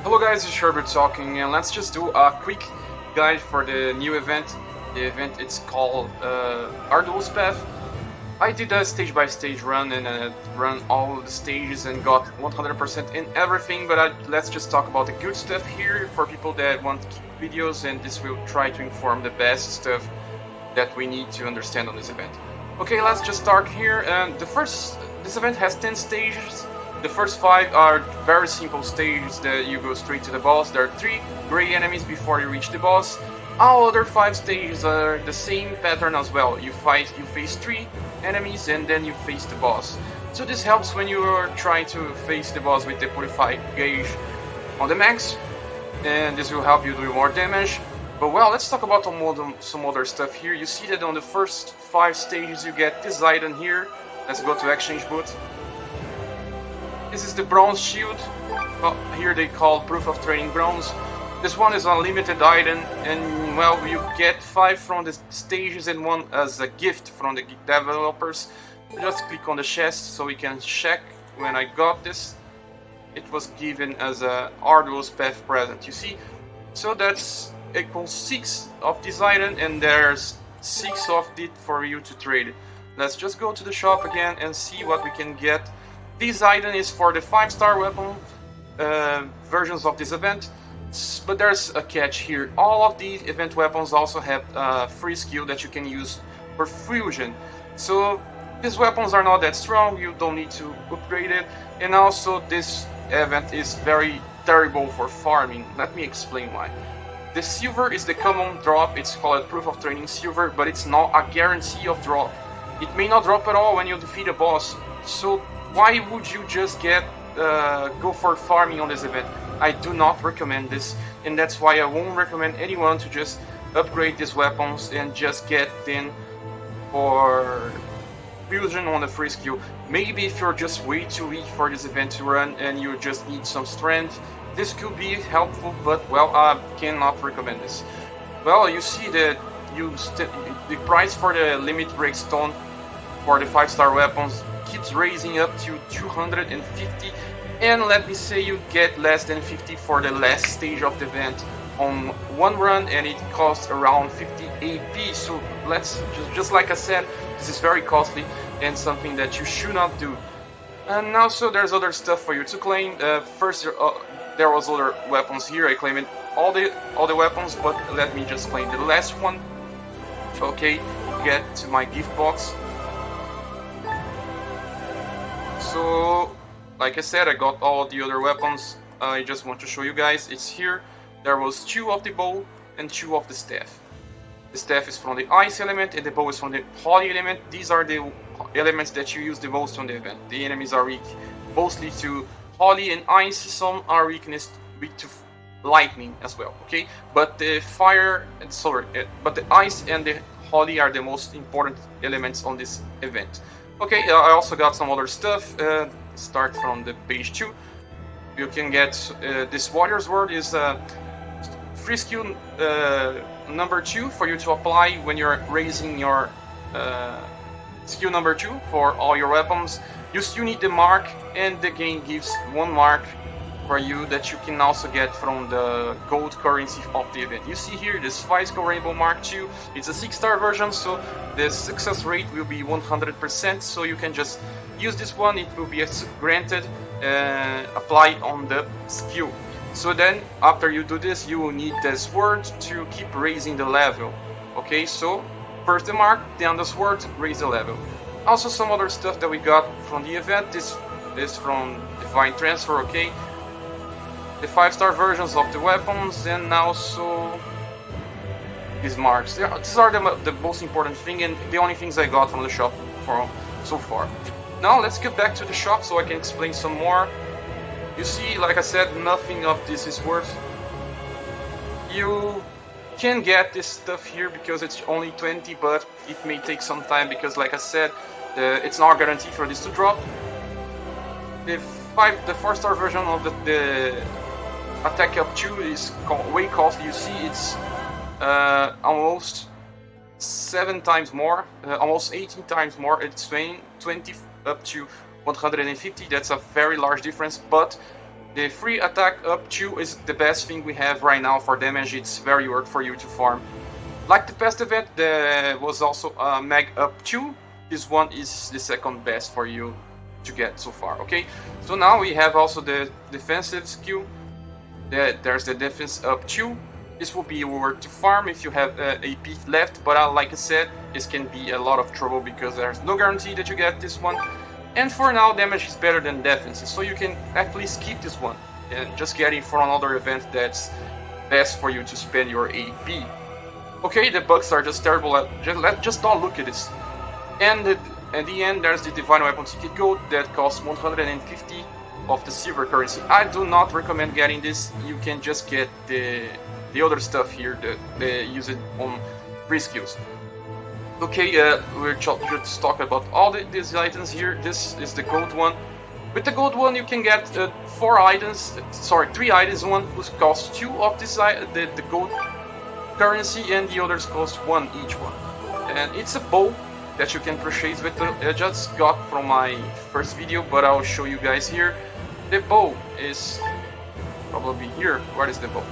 Hello guys, it's ScherBR talking, and let's just do a quick guide for the new event. The event it's called Arduous Path. I did a stage-by-stage run and run all the stages and got 100% in everything, but let's just talk about the good stuff here for people that want to keep videos, and this will try to inform the best stuff that we need to understand on this event. Okay, let's just start here. This event has 10 stages. The first 5 are very simple stages that you go straight to the boss. There are 3 gray enemies before you reach the boss. All other 5 stages are the same pattern as well. You face 3 enemies and then you face the boss. So this helps when you are trying to face the boss with the purified gauge on the max, and this will help you do more damage. But well, let's talk about some other stuff here. You see that on the first 5 stages you get this item here. Let's go to exchange booth. This is the bronze shield. Here they call proof of training bronze. This one is a limited item, and well, you get 5 from the stages and 1 as a gift from the developers. Just click on the chest so we can check when I got this. It was given as a Arduous Path present, you see. So that's equals 6 of this item, and there's 6 of it for you to trade. Let's just go to the shop again and see what we can get. This item is for the 5-star weapon versions of this event, but there's a catch here. All of these event weapons also have a free skill that you can use for fusion. So these weapons are not that strong, you don't need to upgrade it, and also this event is very terrible for farming. Let me explain why. The silver is the common drop, it's called proof of training silver, but it's not a guarantee of drop. It may not drop at all when you defeat a boss, so why would you just go for farming on this event? I do not recommend this, and that's why I won't recommend anyone to just upgrade these weapons and just get them for fusion on the free skill. Maybe if you're just way too weak for this event to run and you just need some strength, this could be helpful, but well, I cannot recommend this. Well, you see that the price for the limit break stone for the 5-star weapons keeps raising up to 250, and let me say you get less than 50 for the last stage of the event on one run, and it costs around 50 AP. So let's just like I said, this is very costly and something that you should not do. And also there's other stuff for you to claim. First there was other weapons here. I claimed all the weapons, but let me just claim the last one. Okay, get to my gift box. So, like I said, I got all the other weapons. I just want to show you guys. It's here. There was 2 of the bow and 2 of the staff. The staff is from the ice element and the bow is from the holy element. These are the elements that you use the most on the event. The enemies are weak mostly to holy and ice. Some are weak to lightning as well. Okay, but the but the ice and the holy are the most important elements on this event. Okay, I also got some other stuff. Start from the page 2. You can get this warrior's word is free skill number 2 for you to apply when you're raising your skill number 2 for all your weapons. You still need the mark, and the game gives 1 mark for you that you can also get from the gold currency of the event. You see here this Physical Rainbow Mark II. It's a 6-star version, so the success rate will be 100%, so you can just use this one. It will be granted apply on the skill. So then after you do this, you will need the sword to keep raising the level. Okay, so first the mark, then the sword, raise the level. Also some other stuff that we got from the event. This is from Divine Transfer. Okay, the 5-star versions of the weapons, and also these marks. These are the most important thing and the only things I got from the shop so far. Now let's get back to the shop so I can explain some more. You see, like I said, nothing of this is worth. You can get this stuff here because it's only 20, but it may take some time because, like I said, it's not guaranteed for this to drop. The 4-star version of the attack up 2 is way costly. You see, it's almost 7 times more, almost 18 times more. It's 20 up to 150. That's a very large difference, but The free attack up 2 is the best thing we have right now for damage. It's very worth for you to farm. Like the past event, there was also a mag up 2. This one is the second best for you to get so far, okay? So now we have also the defensive skill. There's the defense up 2. This will be worth to farm if you have AP left, but like I said, this can be a lot of trouble because there's no guarantee that you get this one. And for now, damage is better than defense, so you can at least keep this one and just get it for another event that's best for you to spend your AP. Okay, the bugs are just terrible. Just don't look at this. And at the end, there's the Divine Weapon Ticket Gold that costs 150 of the silver currency. I do not recommend getting this. You can just get the other stuff here that they use it on free skills. Okay, we're just talking about all these items here. This is the gold one. With the gold one, you can get 3 items. One who costs 2 of this the gold currency, and the others cost 1 each one. And it's a bow that you can purchase with. I just got from my first video, but I'll show you guys here. The bow is probably here. Where is the bow?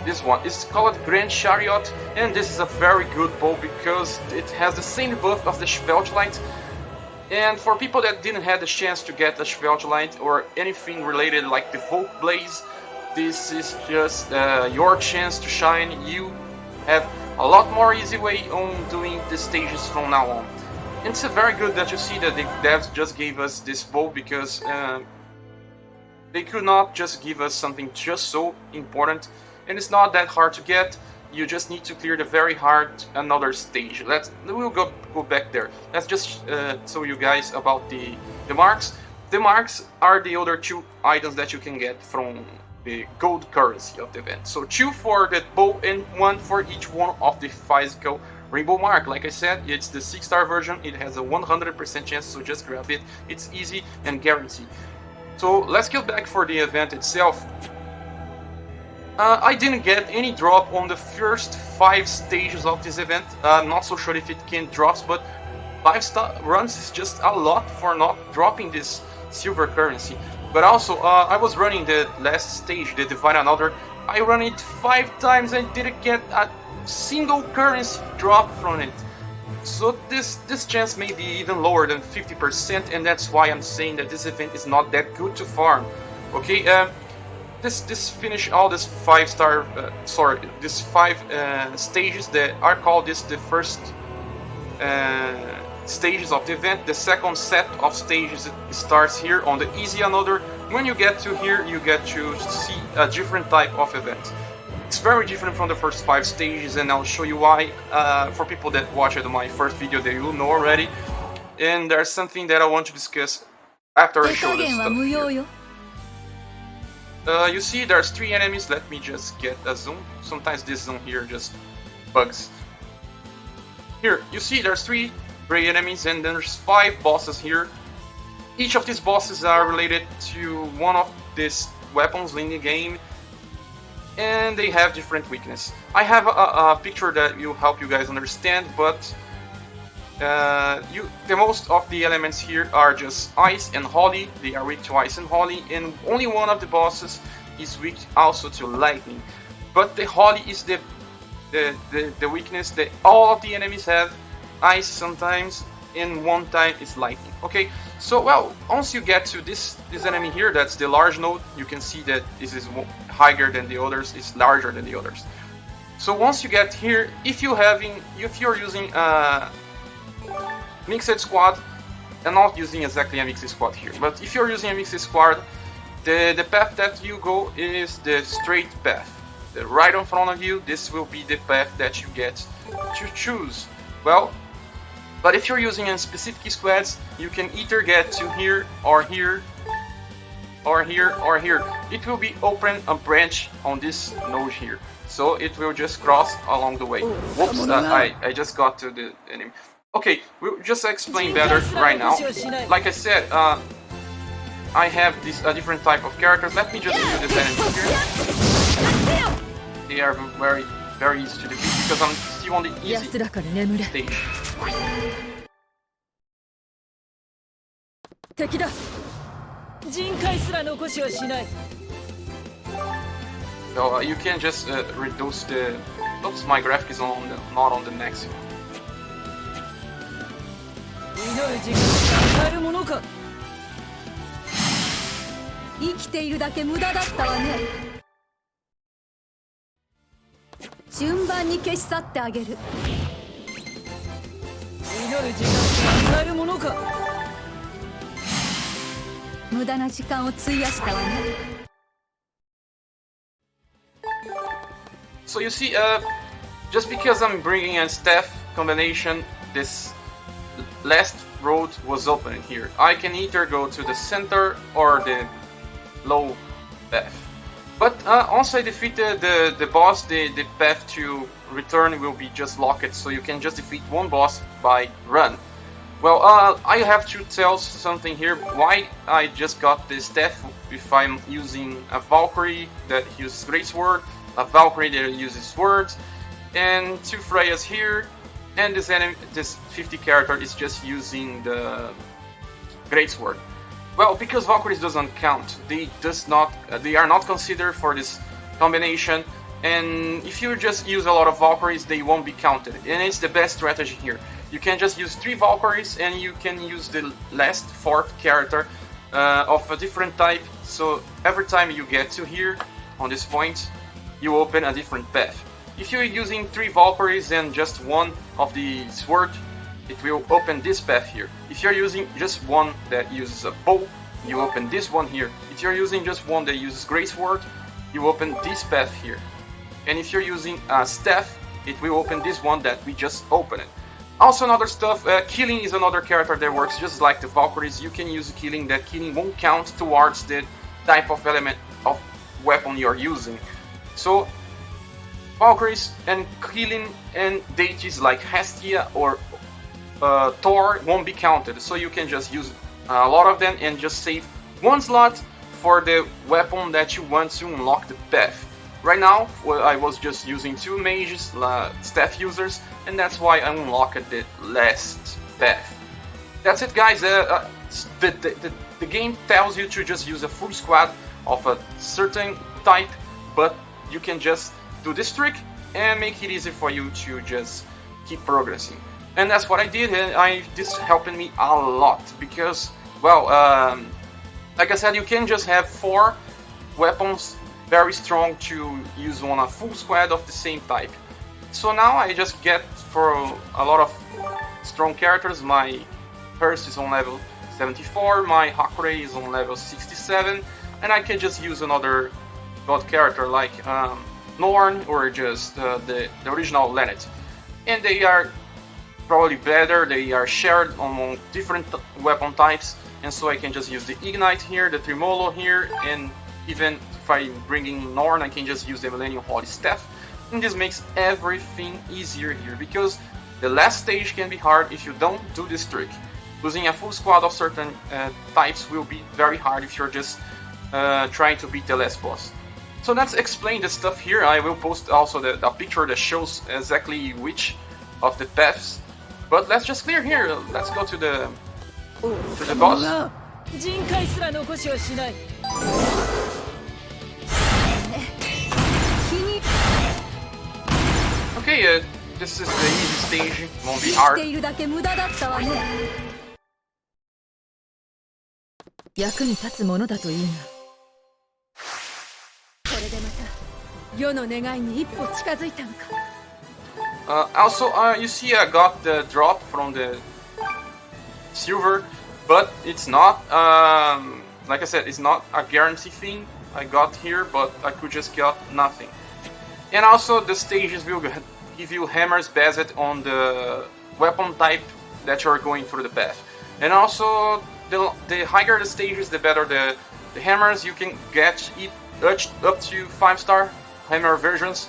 This one is called Grand Chariot, and this is a very good bow because it has the same buff of the Schweldlight. And for people that didn't have the chance to get the Schweldlight or anything related like the Volk Blaze, this is just your chance to shine. You have a lot more easy way on doing the stages from now on. And it's very good that you see that the devs just gave us this bow because they could not just give us something just so important. And it's not that hard to get. You just need to clear the very hard another stage. We'll go back there. Let's just show you guys about the marks. The marks are the other 2 items that you can get from the gold currency of the event. So 2 for the bow and 1 for each one of the physical rainbow mark. Like I said, it's the 6-star version. It has a 100% chance, so just grab it. It's easy and guaranteed. So let's get back for the event itself. I didn't get any drop on the first 5 stages of this event. I'm not so sure if it can drop, but 5-star runs is just a lot for not dropping this silver currency. But also, I was running the last stage, the Divine Another. I ran it 5 times and didn't get a single currency drop from it. So this chance may be even lower than 50%, and that's why I'm saying that this event is not that good to farm. Okay, this finish all this 5-star, this 5 stages that are called the first stages of the event. The second set of stages starts here on the Easy Another. When you get to here, you get to see a different type of event. It's very different from the first 5 stages, and I'll show you why. For people that watched my first video, they will know already. And there's something that I want to discuss after I show this stuff here. You see there's 3 enemies. Let me just get a zoom. Sometimes this zoom here just bugs. Here, you see there's 3 gray enemies and there's 5 bosses here. Each of these bosses are related to one of these weapons in the game, and they have different weakness. I have a picture that will help you guys understand, but the most of the elements here are just ice and holy. They are weak to ice and holy, and only one of the bosses is weak also to lightning. But the holy is the weakness that all of the enemies have. Ice sometimes, and one time it's lightning. Okay, so well, once you get to this enemy here, that's the large node, you can see that this is higher than the others, it's larger than the others. So once you get here, if you're using mixed squad, and not using exactly a mixed squad here, but if you're using a mixed squad, the path that you go is the straight path. Right in front of you, this will be the path that you get to choose. Well, but if you're using a specific squads, you can either get to here, or here, or here, or here. It will be open a branch on this node here, so it will just cross along the way. Whoops, I just got to the enemy. Okay, we'll just explain better right now. Like I said, I have a different type of characters. Let me just do this enemy here. They are very, very easy to defeat because I'm still on the easy stage. So you can just reduce the... Oops, my graphic is not on the next one. So you see, just because I'm bringing a staff combination, this last road was open here. I can either go to the center or the low path. But once I defeated the boss, the path to return will be just locked, so you can just defeat one boss by run. Well, I have to tell something here, why I just got this staff if I'm using a Valkyrie that uses Greatsword, a Valkyrie that uses swords, and two Freyas here, and this 50 character is just using the Greatsword. Well, because Valkyries doesn't count, they are not considered for this combination, and if you just use a lot of Valkyries, they won't be counted, and it's the best strategy here. You can just use 3 Valkyries, and you can use the last 4th character of a different type, so every time you get to here, on this point, you open a different path. If you're using 3 Valkyries and just one of the sword, it will open this path here. If you're using just one that uses a bow, you open this one here. If you're using just one that uses Greatsword, you open this path here. And if you're using a staff, it will open this one that we just opened. Also another stuff, killing is another character that works just like the Valkyries. You can use killing, that killing won't count towards the type of element of weapon you're using. So Valkyries and killing and deities like Hestia or Thor won't be counted, so you can just use a lot of them and just save one slot for the weapon that you want to unlock the path. Right now, I was just using 2 mages, staff users, and that's why I unlocked the last path. That's it, guys. The game tells you to just use a full squad of a certain type, but you can just do this trick and make it easy for you to just keep progressing. And that's what I did, and this helped me a lot, because, well, like I said, you can just have 4 weapons very strong to use on a full squad of the same type. So now I just get, for a lot of strong characters, my Hearst is on level 74, my Hakurei is on level 67, and I can just use another god character like Norn or just the original Lennet. And they are probably better, they are shared among different weapon types, and so I can just use the Ignite here, the Tremolo here, and even if I'm bringing Norn, I can just use the Millennium Holy Staff, and this makes everything easier here, because the last stage can be hard if you don't do this trick. Losing a full squad of certain types will be very hard if you're just trying to beat the last boss. So let's explain the stuff here. I will post also a picture that shows exactly which of the paths. But let's just clear here. Let's go to the boss. Okay, this is the easy stage. Won't be hard. 役に立つものだといいな。これでまた世の願いに一歩近づいたのか。Also, you see, I got the drop from the silver, but it's not, like I said, it's not a guarantee thing. I got here, but I could just get nothing. And also, the stages will give you hammers based on the weapon type that you're going through the path. And also, the higher the stages, the better the hammers. You can get it up to 5-star hammer versions.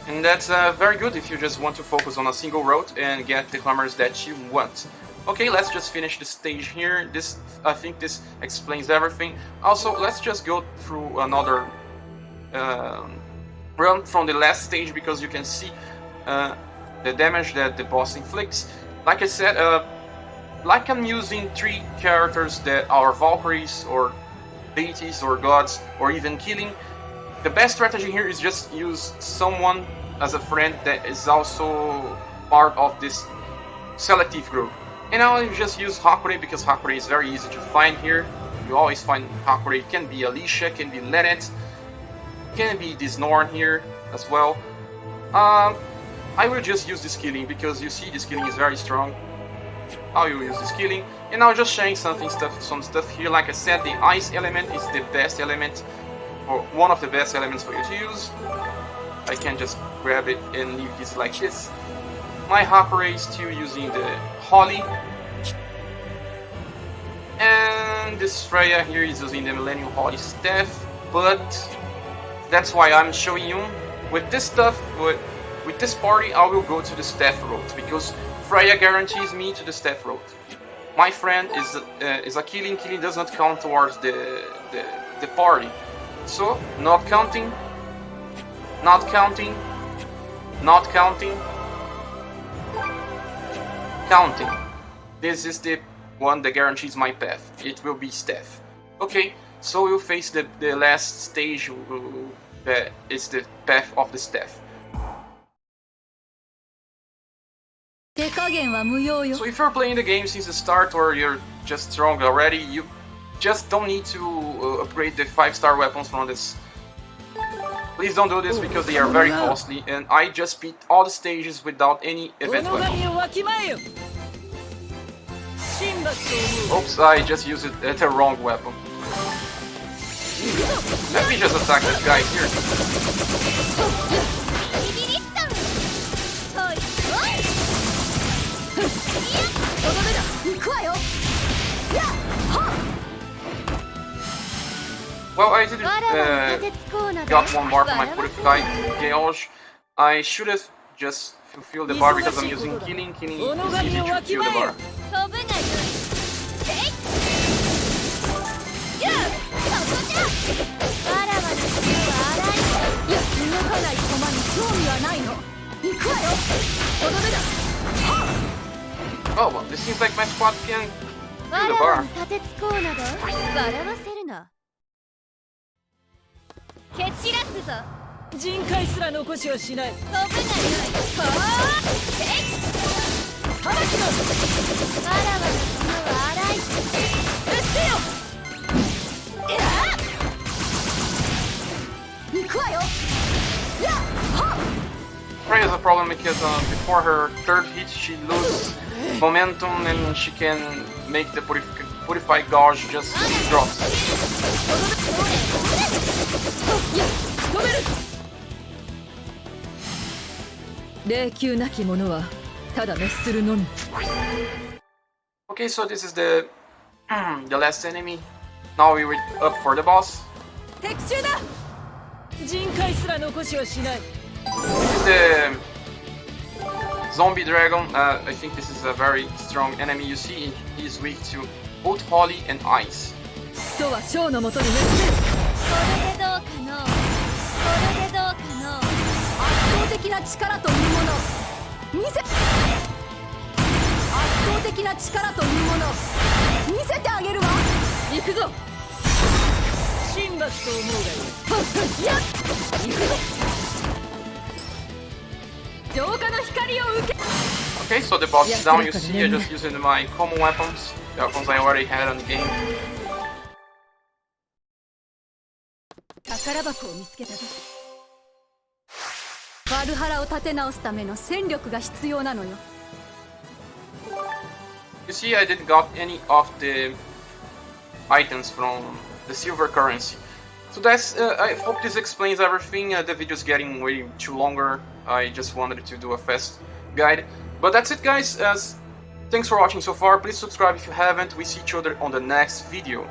And that's very good if you just want to focus on a single road and get the hammers that you want. Okay, let's just finish the stage here. I think this explains everything. Also, let's just go through another run from the last stage, because you can see the damage that the boss inflicts. Like I said, like I'm using 3 characters that are Valkyries or deities or gods or even killing, the best strategy here is just use someone as a friend that is also part of this selective group. And now you just use Hakure because Hakure is very easy to find here. You always find Hakure. It can be Alicia, can be Lennet, can be this Norn here as well. I will just use this killing because you see this killing is very strong. I will use this killing, and now just showing some stuff here. Like I said, the ice element is the best element, or one of the best elements for you to use. I can just grab it and leave this like this. My Hakure is still using the Holly, and this Freya here is using the Millennium Holly staff. But that's why I'm showing you with this stuff. With this party, I will go to the staff route because Freya guarantees me to the staff route. My friend is a killing. Killing does not count towards the party. So not counting, not counting, not counting, counting. This is the one that guarantees my path. It will be staff. Okay, so we'll face the last stage. That is the path of the staff. So if you're playing the game since the start or you're just strong already, you just don't need to upgrade the 5-star weapons from this. Please don't do this because they are very costly, and I just beat all the stages without any event weapon. Oops, I just used the wrong weapon. Let me just attack this guy here. Well, I didn't got one bar for my Purify Gauge. I should have just fulfilled the bar because I'm using killing. Killing is easy to kill the bar. Oh, well, this seems like my squad can do the bar. Freya has a problem because before her third hit she loses momentum and she can make the Purify Gauge just drop. Okay, so this is the last enemy. Now we're up for the boss. This is the zombie dragon. I think this is a very strong enemy. You see, he's weak to both Holly and ice. Okay, so the boss is down. You see, I just using my common weapons, the weapons I already had on the game. You see, I didn't got any of the items from the silver currency. So that's, I hope this explains everything. The video is getting way too longer. I just wanted to do a fast guide. But that's it, guys. Thanks for watching so far. Please subscribe if you haven't. We see each other on the next video.